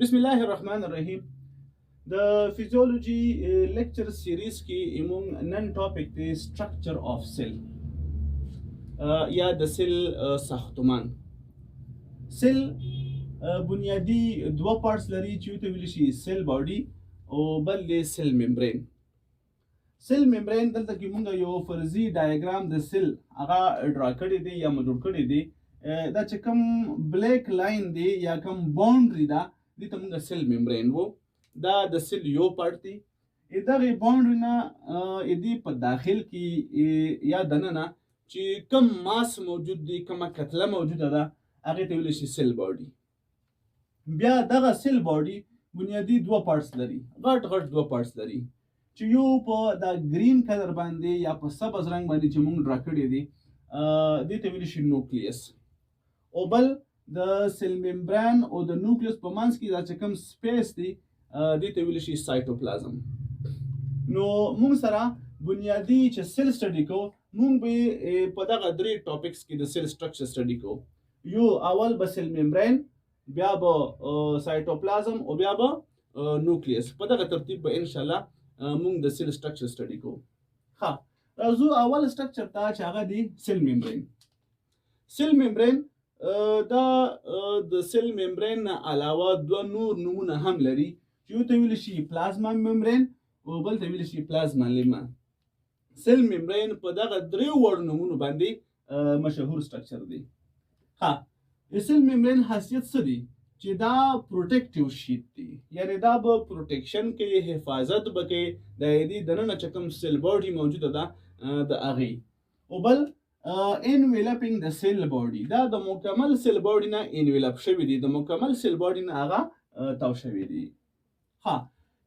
بسم الله الرحمن الرحیم. د فزیولوژي لیکچر سیریز کې موږ نن ټاپک دی سټرکچر اف سیل یا د سیل ساختمان. سیل بنیادی دوه پارټس لري چې ته ویل شي سیل باډي او بل دی سیل ممبرین. سیل ممبرین دلته کې موږ یو فرضي ډایاګرام د سیل هغه ډرا کړی دی یا موږ جوړ کړی دی. دا چې کوم بلیک لاین دی یا کوم باونډري ده دې ته موږ سیل ممبرین وو. دا د سیل یو پارت دی. دغه باونډري نه دې په داخل کې یا دننه چې کوم ماس موجود دی، کومه کتله موجوده ده، هغې ته ویلی شي سیل باډي. بیا دغه سیل باډي بنیادي دوه پارټس لري، غټ غټ دوه پارټس لري چې یو په دا ګرین کلر باندې یا په سبز رنګ باندې چې موږ ډرا کړی دی دې ته ویلی شي نوکلیس، او بل د سیل ممبران او د نوکلیس په منځ کې دا چې کوم سپیس دی دې ته ویلی شي سایټوپلازم. نو موږ سره بنیادي چې سیل سټډي کوو، موږ به په دغه درې ټاپکس کې د سیل سټرکچر سټډي کوو. یو اول به سیل ممبران، بیا به سایټوپلازم او بیا به نوکلیس. په دغه ترتیب به انشاءالله موږ د سیل سټرکچر سټډي کوو. ها راځو اول سټرکچر ته چې هغه دی سیل ممبرین. سیل ممبرین دا د سیل ممبرین نه علاوه دوه نور نومونه هم لري چې یو ته ویلی شي پلازما ممبرین او بل ته ویلی شي پلازما لیما. سیل ممبرین په دغه درې وړ نومونو باندې مشهور سټرکچر دی. ها د سیل ممبرین خاصیت څه دی؟ چې دا پروټیکټیو شیټ دی، یعنی دا به پروټیکشن کوي، حفاظت به کوي د دې دننه چې کوم سیل باډي موجوده ده د هغې. او بل انویلپینګ د سیل باډي، دا د مکمل سیل باډي نه انویلپ شوی دی، د مکمل سیل باډي نه هغه تاو شوی دی. ها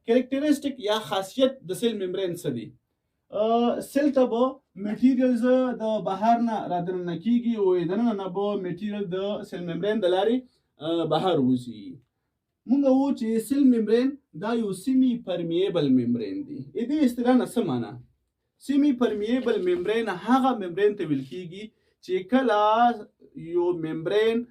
کریکټریسټیک یا خاصیت د سیل ممبرین څه دی؟ سیل ته به میټیریلز د بهر نه رادننه کیږي او دننه نه به میټیریل د سیل ممبرین د لارې بهر وځي. مونږ وو چې سیل ممبرین دا یو سیمی پرمیبل ممبرین دی. دې اصطلاح نه څه معنا؟ سیمی پرمیبل ممبرین هغه ممبرین ته ویل کیږي چې کله یو ممبرین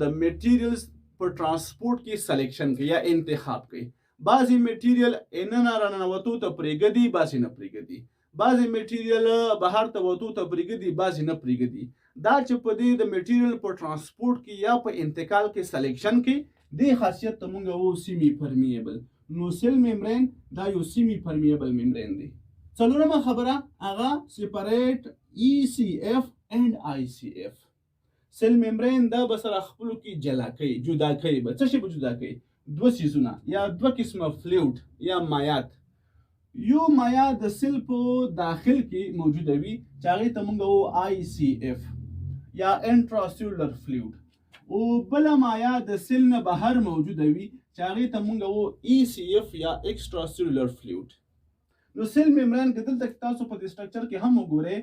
د میټیریلز په ترانسپورټ کې سلیکشن کوي یا انتخاب کوي. بعضې میټیریل اننه راننوتو ته پرېږدي، بعضې نه پرېږدي. بعضې میټیریل بهر ته وتو ته پرېږدي، بعضې نه پرېږدي. دا چې په دې د میټیریل په ترانسپورټ کې یا په انتقال کې سلیکشن کې دې خاصیت ته مونږ وو سیمی پرمیبل. نو سیل ممبرین دا یو سیمی پرمیبل ممبرین دی. څلورمه خبره هغه سپریټ ای سی اف اینڈ آی سی اف. سیل ممبرین دا به سره خپلو کې جلا کوي، جدا کوي. به څه شی به جدا کوي؟ دوه څیزونه یا دوه قسمه فلویډ یا مایات. یو مایا د سیل په داخل کې موجوده وي چې هغې ته موږ وو آی سی اف یا انټراسیلولر فلویډ، او بله مایا د سیل نه بهر موجوده وي چې هغې ته موږ وو ای سی اف یا ایکسټراسیلولر فلویډ. نو سیل ممبرین که دلته تاسو په دې سټرکچر کې هم وګورئ،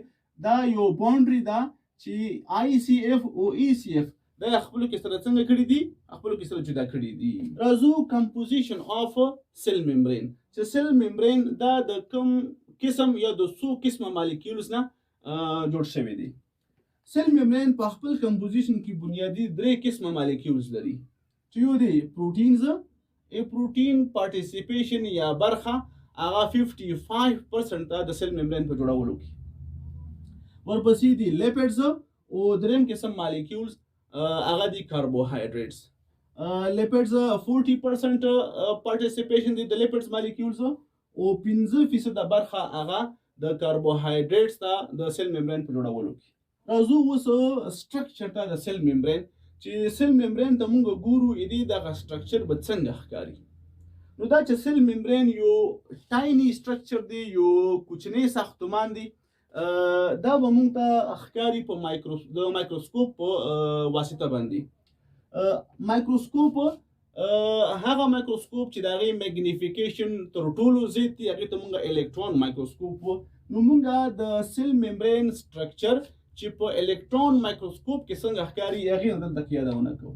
دا یو باونډري ده چې آی سی اف او ای سی اف دا خپلو کې سره څنګه کړي دي؟ خپلو کې سره جدا کړي دي. راځو کمپوزیشن آف سیل ممبرین. چې سیل ممبرین دا د کوم قسم یا د څو قسمه مالیکیولز نه جوړ شوی دی. سیل ممبرین په خپل کمپوزیشن کې بنیادي درې قسمه مالیکیولز لري چې یو دی پروټینز. پروټین پارټیسیپیشن یا برخه هغه 55% د سیل ممبرین په جوړولو کې. ورپسې دي لیپیډز او دریم قسم مالیکیولز هغه دي کاربوهایډریټس. لیپیډز 40% پارټیسیپیشن دی د لیپیډز مالیکیولز او 15% برخه هغه د کاربوهایډریټس ته د سیل ممبرین په جوړولو کې. راځو اوس سټرکچر ته د سیل ممبرین، چې سیل ممبرین ته موږ ګورو دې دغه سټرکچر به څنګه ښکاري. نو دا چې سیل ممبرین یو ټایني سټرکچر دی، یو کوچنی ساختمان دی، دا به موږ ته ښکاري په مایکروسکوپ په واسطه باندې. مایکروسکوپ هغه مایکروسکوپ چې د هغې میګنیفیکیشن تر ټولو زیات دی، هغې ته موږ الکترون مایکروسکوپ وو. نو موږ د سیل ممبرین سټرکچر چې په الکترون مایکروسکوپ کې څنګه ښکاري هغې نه دلته کې یادونه کوو.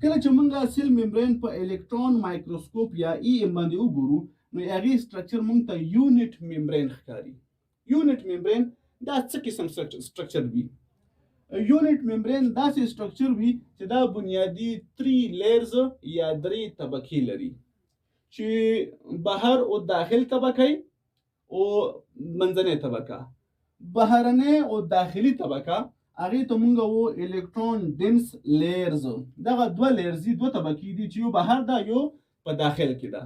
کله چې موږ سیل ممبرین په الکترون مایکروسکوپ یا ای ام باندې وګورو، نو هغې سټرکچر موږ ته یونټ ممبرین ښکاري. یونټ ممبرین دا څه قسم سټرکچر وي؟ یونټ ممبرین داسې سټرکچر وي چې دا بنیادی 3 لیئرز یا 3 طبقې لري چې بهر او داخل طبقه او منځنۍ طبقه. بهرنۍ او داخلي طبقه هغه ته مونږ وو الکترون ډنس لیئرز. دغه دوه لیئرز دوه طبقې دي چې یو بهر ده یو په داخل کې ده.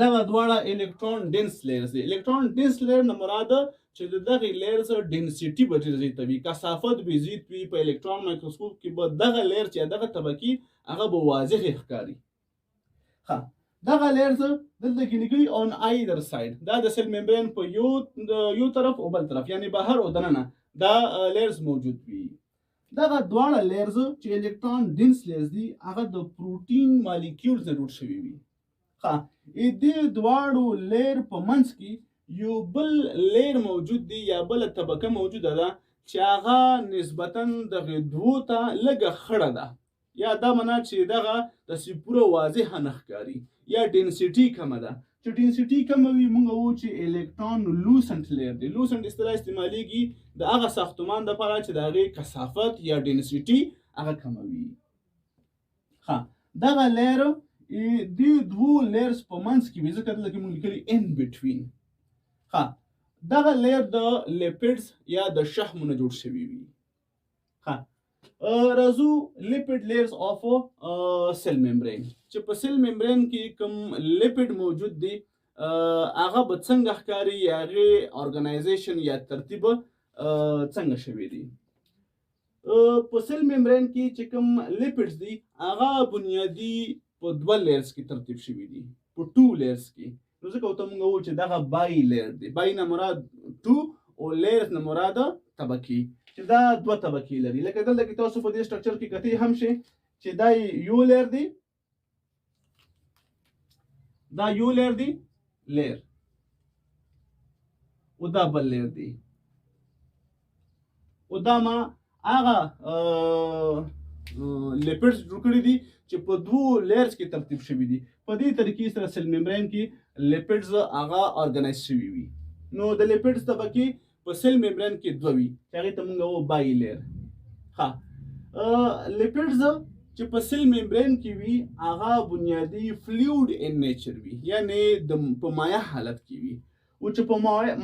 دغه دواړه الکترون ډنس لیئرز دي. الکترون ډنس لیئر نه مراد چې دغه لیئرز ډنسټي به ډېر زیات وي، کثافت به زیات وي. په الکترون مایکروسکوپ کې به دغه لیئر چې دغه طبقې هغه به واضح ښکاري. ها دغه لیئرز دلته کې لیکلي اون ایدر ساید، دا د سیل ممبرین په یو طرف او بل طرف یعنی بهر او دننه دا لیئرز موجود وي. دغه دواړه لیئرز چې الکترون ډنس لیئرز دي هغه د پروټین مالیکولز نه جوړ شوي وي. ها دې دواړو لیئر په منځ کې یو بل لیئر موجود دی یا بل طبقه موجوده ده چې هغه نسبتا دغه دوو ته لږه خړه ده، یا دا معنا چې دغه داسې پوره واضحه نه ښکاري، یا ډنسټي کمه ده. چې ډنسټي کمه وي موږ وایو چې الکترون لوسنټ لیئر دی. لوسنټ اصطلاح استعمالیږي د هغه ساختمان دپاره چې د هغې کثافت یا ډنسټي هغه کمه وي. ها دغه لیئر دې دوو لیئرز په منځ کې وي، ځکه دلته کې موږ لیکلي ان بټوین. ها دغه لیئر د لیپیډز یا د شحمو نه جوړ شوي وي. ها راځو لیپیډ لیئرز اف سیل ممبرین. چې په سیل ممبرین کې کوم لیپیډ موجود دی هغه به څنګه ښکاري، یا هغې ارګنایزیشن یا ترتیب څنګه شوی دی. په سیل ممبرین کې چې کوم لیپیډز دي هغه بنیادي په دوه لیئرز کې ترتیب شوي دي، په 2 لیئرز کې. نو ځکه ورته موږ وایو چې دغه بای لیئر دی. بای نه مراد 2 او لیئرز نه مراد طبقې، چې دا دوه طبقې لري. لکه دلته کې تاسو په دې سټرکچر کې کتئ هم شي چې دا یو لیئر دی، دا یو لیئر دی لیئر، او دا بل لیئر دی. او دا ما هغه لیپیډز جوړ کړي دي چې په دوو لیئرز کې ترتیب شوي دي. په دې طریقې سره سیل ممبرین کې لیپیډز هغه ارګنایز شوي وي. نو د لیپیډز طبقې په سیل ممبرین کې دوه وي چې هغې ته موږ وایو بای لیئر. ها لیپیډز چې په سیل ممبرین کې وي هغه بنیادي فلویډ ان نیچر وي، یعنی په مایع حالت کې وي. او چې په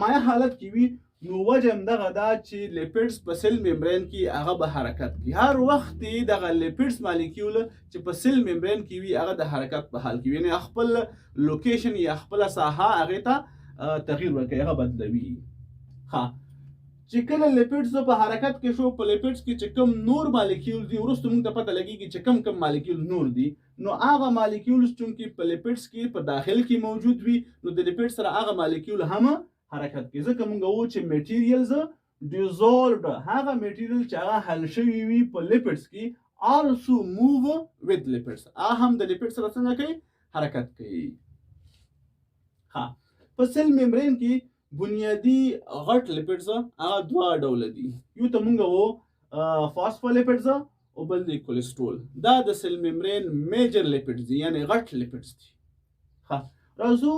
مایع حالت کې وي نو وجه همدغه ده چې لیپیډز په سیل ممبرین کې هغه به حرکت کوي. هر وخت دغه لیپیډز مالیکول چې په سیل ممبرین کې وي هغه د حرکت په حال کې وي، یعنی خپل لوکیشن یا خپل ساحه هغې ته تغییر ورکوي، هغه بدلوي. ها چې کله لیپیډز په حرکت کې شو، په لیپیډز کې چې کوم نور مالیکول دي وروسته موږ ته پته لګېږي چې کم مالیکول نور دي. نو هغه مالیکولز چونکې په لیپیډز کې په داخل کې موجود وي نو د لیپیډ سره هغه مالیکول هم حرکت کوي. ځکه موږ وایو چې میټیریلز ډیزولوډ، هغه میټیریل چې هغه حل شوي وي په لیپیډز کې also move with lipids، هغه هم د لیپیډ سره څنګه کوي حرکت کوي. ها په سیل ممبرین کې بنیادی غټ لیپیډز هغه دوه ډوله دي. یو ته موږ وایو فاسفولیپیډز او بل دی کولیسټرول. دا د سیل ممبرین میجر لیپیډز دي، یعنی غټ لیپیډز دي. ها راځو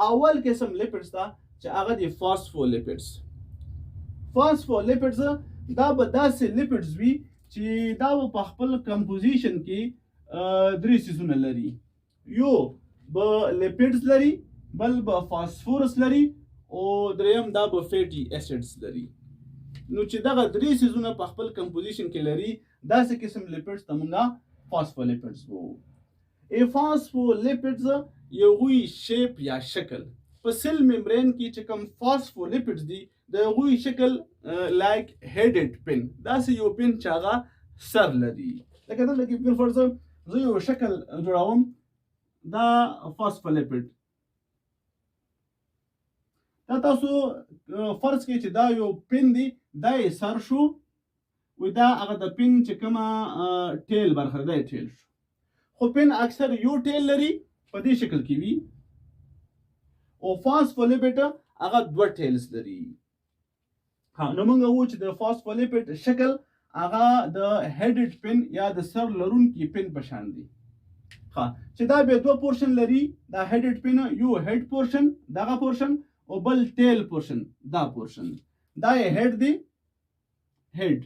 اول قسم لیپیډز ته چې هغه دی فاسفولیپیډز. فاسفولیپیډز دا به داسې لیپیډز وي چې دا په خپل کمپوزیشن کې 3 څیزونه لري. یو به لیپیډز لري، بل به فاسفورس لري، او دریم دا به فیټي اسیډز لري. نو چې دغه 3 څیزونه په خپل کمپوزیشن کې لري داسې قسم لیپیډز ته موږ فاسفولیپیډز وایو. فاسفولیپیډز یو غوي شیپ یا شکل په سیل ممبرین کې چې کوم فاسفولیپیډز دي د غوي شکل لایک هیډډ پن، داسې یو پن چې هغه سر لري. لکه دلته کې پر فرض زه یو شکل جوړوم، دا فاسفولیپیډ. دا تاسو فرض کړئ چې دا یو پن دی، دا یې سر شو، و دا هغه د پن چې کومه ټیل برخه ده ټیل شو. خو پن اکثر یو ټیل لري په دې شکل کې وي، او فاسفولیپیډ هغه 2 ټیلز لري. ها نو موږ وایو چې د فاسفولیپیډ شکل هغه د هیډډ پن یا د سر لرونکي پن په شان دی. ها چې دا به 2 پورشن لري، دا هیډډ پن یو هیډ پورشن دغه پورشن، او بل ټیل پورشن دا پورشن. دا یې هیډ دی، هیډ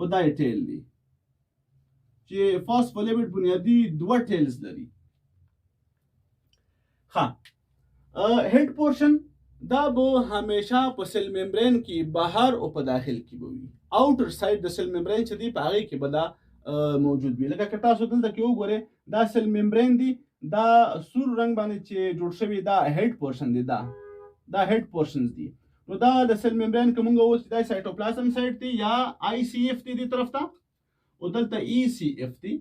او دا ټیل دی چې فاسفولیپید بنیادی دوه ټیلز لري. ها هډ پورشن دا به همیشه په سیل ممبرین کې بهر او په داخل کې به وي. اوټر سایډ د سیل ممبرین چې دی په هغې کې به دا موجود وي. لکه که تاسو دلته کې وګورئ دا سیل ممبرین دی، دا سور رنګ باندې چې جوړ شوي دا هډ پورشن دی، دا هډ پورشنز دي. نو دا د سیل ممبرین که مونږ ووایو چې دا سایټوپلازم سایټ دی یا آی سی اف دی دې طرف ته، او دلته ای سی اف دی.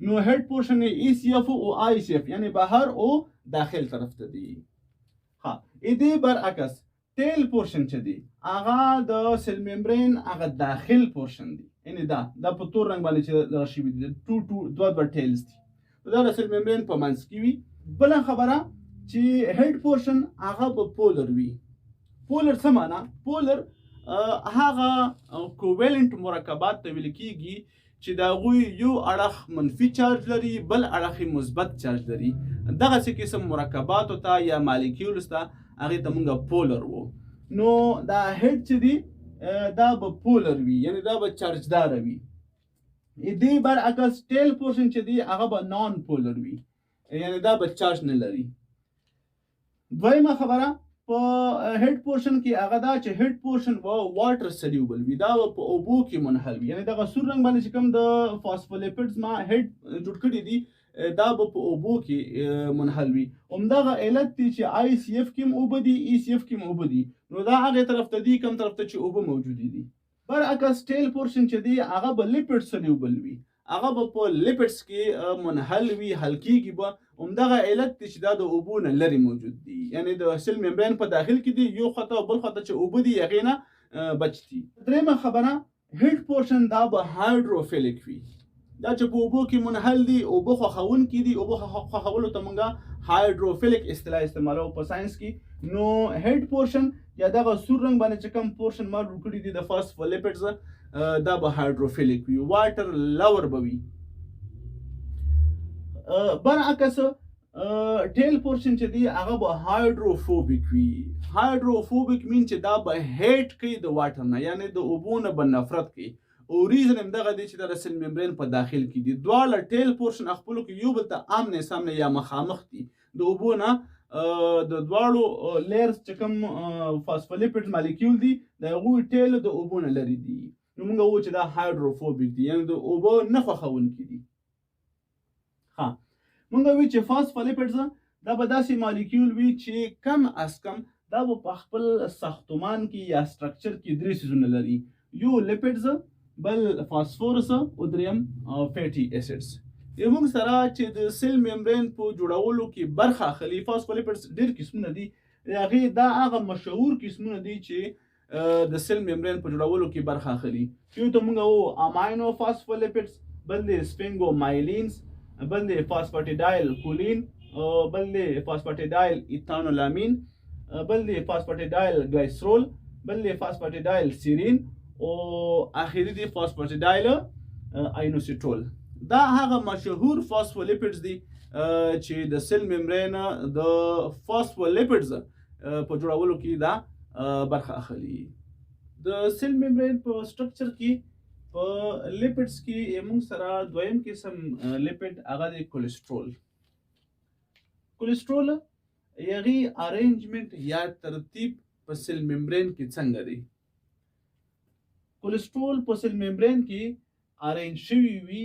نو هډ پورشن ای سی اف او آی سی اف یعنی بهر او داخل طرف ته دی. ها دې برعکس ټیل پورشن چې دی هغه د سیل ممبرین هغه داخل پورشن دی، یعنی دا په تور رنګ باندې چې شوي دي دوه ټیلز دي، دا د سیل ممبرین په منځ کې وي. بله خبره چې هډ پورشن هغه به پولر وي. پولر څه معنا؟ پولر هغه کوویلنٹ مرکبات ته ویل کېږي چې د هغوی یو اړخ منفي چارج لري، بل اړخ یې مثبت چارج لري. دغسې قسم مرکباتو ته یا مالیکیولز ته هغې ته مونږ پولر وو. نو دا هډ چې دی دا به پولر وي، یعنی دا به چارجداره وي. دې برعکس ټیل پورشن چې دی هغه به نان پولر وي، یعنی دا به چارج نه لري. دویمه خبره په هډ پورشن کې هغه دا چې هډ پورشن به واټر سلیوبل وي، دا به په اوبو کې منحل وي. یعنی دغه سور رنګ باندې چې کوم د فاسفولیپیډز ما هډ جوړ کړي دي دا به په اوبو کې منحل وي. همدغه علت دی چې آی سی اف کې هم اوبه دي، ای سی اف کې هم اوبه دي. نو دا هغې طرف ته دي کوم طرف ته چې اوبه موجودې دي. برعکس ټیل پورشن چې دی هغه به لیپیډ سلیوبل وي، هغه به په لیپیډس کې منحل وي، حل کېږي به. همدغه علت دی چې دا د اوبو نه لرې موجود دي، یعنی د سیل ممبرین په داخل کې دي، یو خواته او بل خواته چې اوبه دي هغې نه بچ دي. درېیمه خبره هډ پورشن دا به هایډروفیلیک وي. دا چې په اوبو کې منحل دي، اوبه خوښونکي دي، اوبه خوښولو ته موږ هایډروفیلیک اصطلاح استعمالوو په ساینس کې. نو هډ پورشن یا دغه سور رنګ باندې چې کوم پورشن ما جوړ کړي دي د فاسفولیپیډز دا به هایډروفیلیک وي، واټر لور به وي. برعکس ټیل پورشن چې دی هغه به هایډروفوبیک وي. هایډروفوبیک مین چې دا به هیټ کوي د واټر نه، یعنی د اوبو نه به نفرت کوي. او ریزن همدغه دی چې د سیل ممبرین په داخل کې دي. دواړه ټیل پورشن خپلو کې یو بل ته آمنې سامنې یا مخامخ دي. د اوبو نه د دواړو لیرز چې کوم فاسفولیپیډ مالیکیول دي د هغوی ټیل د اوبو نه لرې دي. نو موږ وایو چې دا هایډروفوبیک دي، یعنی د اوبو نه خوښونکي دي. ها موږ وایو چې فاسفولیپیډز دا به داسې مالیکیول وي چې کم از کم دا به په خپل ساختمان کې یا سټرکچر کې درې څیزونه لري، یو لیپیډز، بل فاسفورس او دریم فیټي اسیډز. موږ سره چې د سیل ممبرین په جوړولو کې برخه اخلي فاسفولیپیډز ډېر قسمونه دي. هغې دا هغه مشهور قسمونه دي چې د سیل ممبرین په جوړولو کې برخه اخلي. یو ته موږ وایو اماینو فاسفولیپیډز، بل دی سفینګومایلینز، بل دی فاسفاټیډایل کولین، بل دی فاسفاټیډایل ایثانولامین، بل دی فاسفاټیډایل ګلایسرول، بل دی فاسفاټیډایل سیرین او اخیری دی فاسفاټیډایل اینوسیټول. دا هغه مشهور فاسفولیپیډز دي چې د سیل ممبرین د فاسفولیپیډز په جوړولو کې دا برخه اخلي. د سیل ممبرین په سټرکچر کې په لیپیډز کې موږ سره دویم قسم لیپیډ هغه دی کولیسټرول. کولیسټرول هغې ارینجمنټ یا ترتیب په سیل ممبرین کې څنګه دی؟ کولیسټرول په سیل ممبرین کې ارینج شوي وي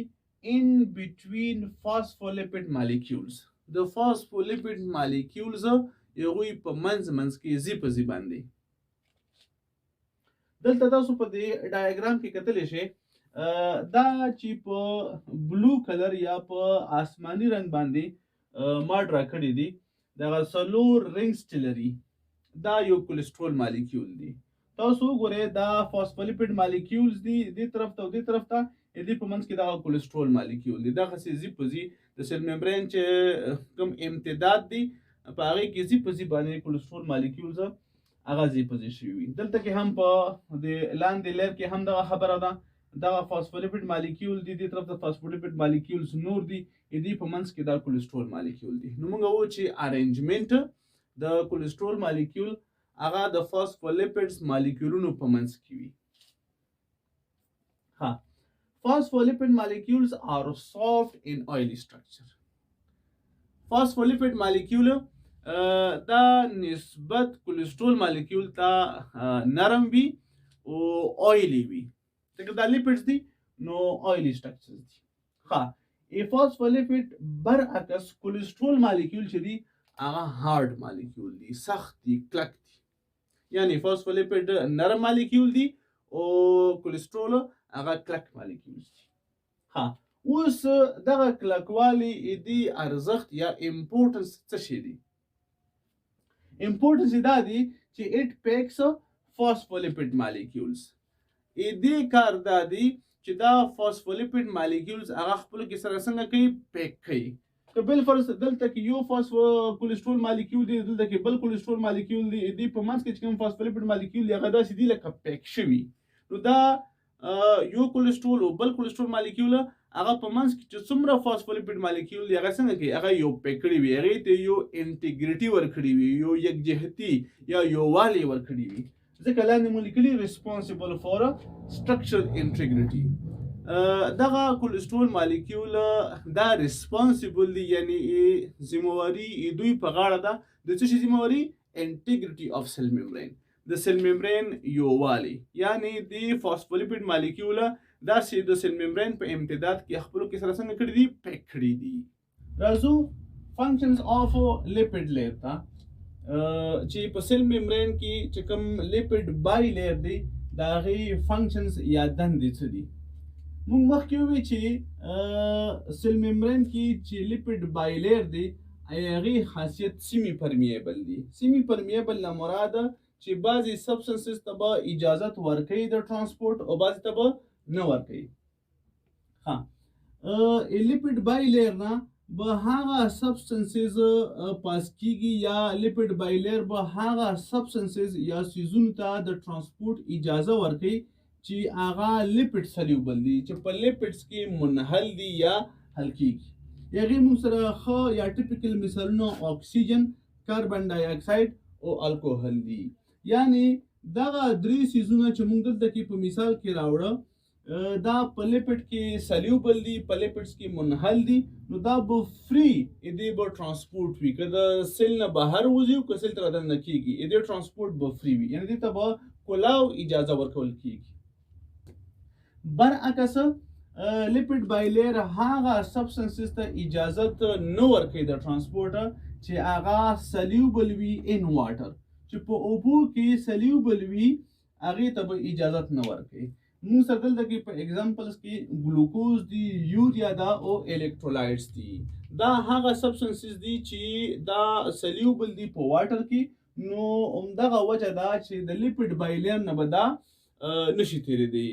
in between phospholipid molecules. د فاسفولیپیډ مالیکیولز هغوی په منځ کې زی په زی باندې. دلته تاسو په دې ډایاګرام کې کتلی شئ دا چې په بلو کلر یا په آسماني رنګ باندې ما ډرا کړي دي دغه څلور رنګز چې لري دا یو کولیسټرول مالیکیول دی. تاسو وګورئ دا فاسفولیپیډ مالیکیولز دي دې طرف ته او دې طرف ته، دې په منځ کې دا کولیسټرول مالیکیول دی. دغسې زی په زی د سیل ممبرین چې کوم امتداد دی په هغې کې زی په زی باندې کولیسټرول مالیکیولز هغه زی په زی شوي وي. دلته کې هم په د لاندې لیر کې هم دغه خبره ده، دغه فاسفولیپیډ مالیکیول دی، دې طرف ته فاسفولیپیډ مالیکیولز نور دي، دې په منځ کې دا کولیسټرول مالیکیول دی. نو موږ وایو چې ارینجمنټ د کولیسټرول مالیکیول هغه د فاسفولیپیډز مالیکیولونو په منځ کې وي. ها phospholipid molecules are soft in oily structure. phospholipid molecule دا نسبت کولیسټرول مالیکول ته نرم وي او اویلی وي ځکه دا لیپډز دي نو اویلی سټرکچرز دي. ها ای فاسفولیپید برعکس کولیسټرول مالیکول چې دي هغه هارد مالیکول دي، سخت دي، کلک دي. یعنی فاسفولیپید نرم مالیکول دي او کولیسټرول هغه کلک مالیکول دي. ها اوس دغه کلکوالی دی ارزښت یا امپورټنس څه شي دی؟ امپورټنس دا دی چې اټ پیکس فاسفولیپید مالیکولز. دې کار دا دی چې دا فاسفولیپید مالیکولز هغه خپل کې سره څنګه کوي؟ پیک کوي. که بل فرض دلته کې یو کولیسټرول مالیکول دی، دلته کې بل کولیسټرول مالیکول دی، دې په منځ کې چې کوم فاسفولیپید مالیکول دی هغه داسې دی لکه پیک شوي. نو دا یو کولیسټرول او بل کولیسټرول مالیکول هغه په منځ کې چې څومره فاسفولیپید مالیکول دی هغه څنګه کوي؟ هغه یو پیک کړي وي، هغې ته یو انټیګریټي ورکړي وي، یو یکجهتي یا یووالی ورکړي وي. ځکه لاندې مو لیکلي ریسپانسیبل فور سټرکچرل انټیګریټي. دغه کولیسټرول مالیکول دا ریسپانسیبل دی، یعنی ذمہواري دوی په غاړه ده د څه شي ذمہواري؟ انټیګریټي اف سیل ممبرین، د سیل ممبرین یووالی. یعنی د فاسفولیپید مالیکول دا چې د سیل ممبرین په امتداد کې خپلو کې سره څنګه کړي دي؟ پیک کړي دي. راځو فنکشنز اف لیپید لیر ته چې په سیل ممبرین کې چې کوم لیپید بای لیر دی د هغې فنکشنز یا دندې څه دي؟ موږ مخکې وویل چې سیل ممبرین کې چې لیپید بای لیر دی هغې خاصیت سیمی پرمیبل دی. سیمی پرمیبل نه مراد چې بعضې سبسټنسز ته به اجازت ورکوي د ټرانسپورټ او بعضې ته به نه ورکوي. ها لیپید بای لیر نه به هغه سبسټنسز پاس کیږي یا لیپید بای لیر به هغه سبسټنسز یا څیزونو ته د ټرانسپورټ اجازه ورکوي چې هغه لیپید سلیوبل دي، چې په لیپیډز کې منحل دي یا حل کیږي. هغې موږ سره ښه یا ټیپیکل مثالونه اکسیجن، کاربن ډای اکساید او الکوهل دي. یعنی دغه درې څیزونه چې موږ دلته کې په مثال کې راوړه دا په لیپید کې سلیوبل دي، په لیپیډز کې منحل دي، نو دا به فری دې به ټرانسپورټ وي. که د سیل نه بهر وځي که سیل ته رادننه کېږي دې ټرانسپورټ به فری وي، یعنې دې ته به کلاو اجازه ورکول کېږي. برعکس لیپید بای لیر هغه سبسټنسز ته اجازت نه ورکوي د ټرانسپورټ چې هغه سلیوبل وي ان واټر، چې په اوبو کې سلیوبل وي هغې ته به اجازت نه ورکوي. موږ سره دلته کې په اګزامپلز کې ګلوکوز دی، یوریا ده او الکترولایټس دي. دا هغه سبسټنسز دي چې دا سلیوبل دي په واټر کې. نو همدغه وجه ده چې د لیپید بای لیر نه به دا نشي تېرېدی.